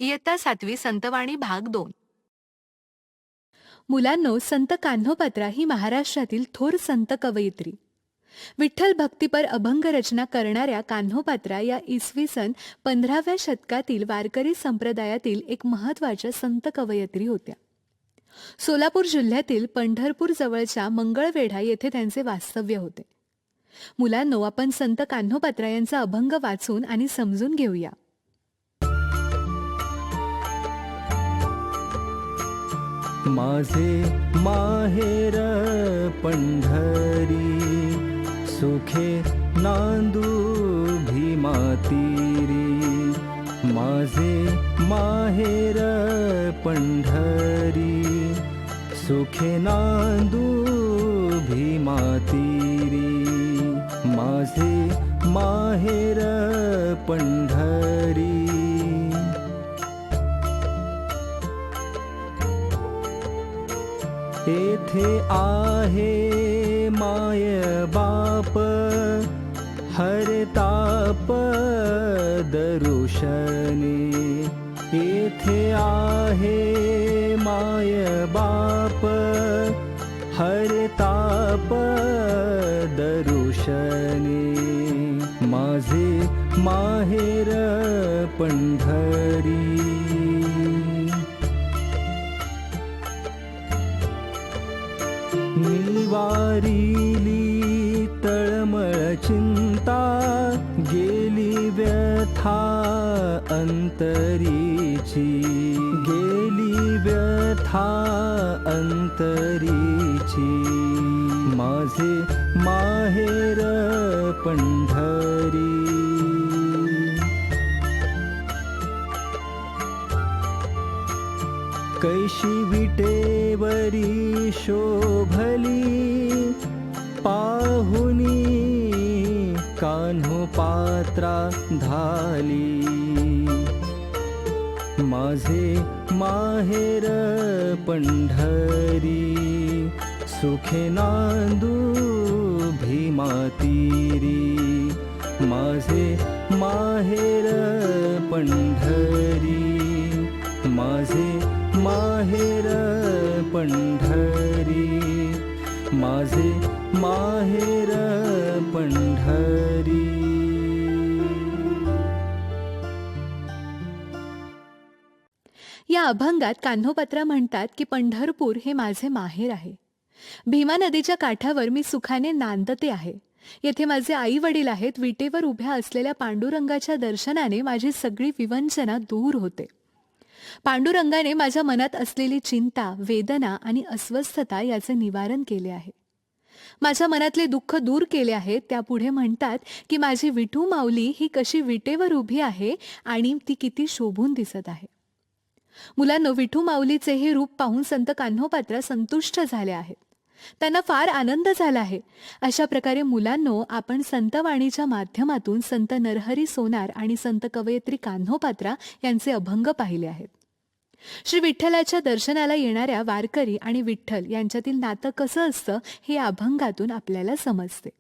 इयत्ता 7वी संतवाणी भाग 2. मुलांनो, संत कान्होपात्रा ही महाराष्ट्रातील थोर संत कवयित्री. विठ्ठल भक्तीपर अभंग रचना करणाऱ्या कान्होपात्रा या इसवी सन 15व्या शतकातील वारकरी संप्रदायातील एक महत्त्वाच्या संत कवयित्री होत्या. सोलापूर जिल्ह्यातील पंढरपूर जवळच्या मंगळवेढा येथे त्यांचे वास्तव्य होते. मुलांनो, आपण संत कान्होपात्रा यांचा अभंग वाचून आणि समजून घेऊया. माझे माहेर पंढरी, सुखे नांदू भीमातीरी. माझे माहेर पंढरी, सुखे नांदू भीमातीरी. माझे माहेर पंढरी. येथे आहे माय बाप, हरताप दरुशनी. येथे आहे माय बाप, हरताप दरुशनी. माझे माहेर पंढरी. निवारिली तळमळ चिंता, गेली व्यथा अंतरीची. गेली व्यथा अंतरीची. माझे माहेर पंढरी. कैशी विटेवरी शोभली, पाहुनी कान्होपात्रा धाली. माझे माहेर पंढरी, सुखे नांदू भीमातीरी. माझे माहेर पंढरी. माझे माहेर पंढरी. माझे माहेर पंढरी. या अभंगात कान्होपात्रा म्हणतात की पंढरपूर हे माझे माहेर आहे. भीमा नदीच्या काठावर मी सुखाने नांदते आहे. येथे माझे आई वडील आहेत. विटेवर उभ्या असलेल्या पांडुरंगाच्या दर्शनाने माझी सगळी विवंचना दूर होते. पांडुरंगाने माझ्या मनात असलेली चिंता, वेदना आणि अस्वस्थता याचे निवारण केले आहे. माझ्या मनातले दुःख दूर केले आहे. त्यापुढे म्हणतात की माझी विठू माऊली ही कशी विटेवर उभी आहे आणि ती किती शोभून दिसत आहे. मुलांनो, विठू माऊलीचे हे रूप पाहून संत कान्होपात्रा संतुष्ट झाले आहेत. त्यांना फार आनंद झाला आहे. अशा प्रकारे मुलांनो, आपण संतवाणीच्या माध्यमातून संत नरहरी सोनार आणि संत कवयित्री कान्होपात्रा यांचे अभंग पाहिले आहेत. श्री विठ्ठलाच्या दर्शनाला येणाऱ्या वारकरी आणि विठ्ठल यांच्यातील नातं कसं असतं हे या अभंगातून आपल्याला समजते.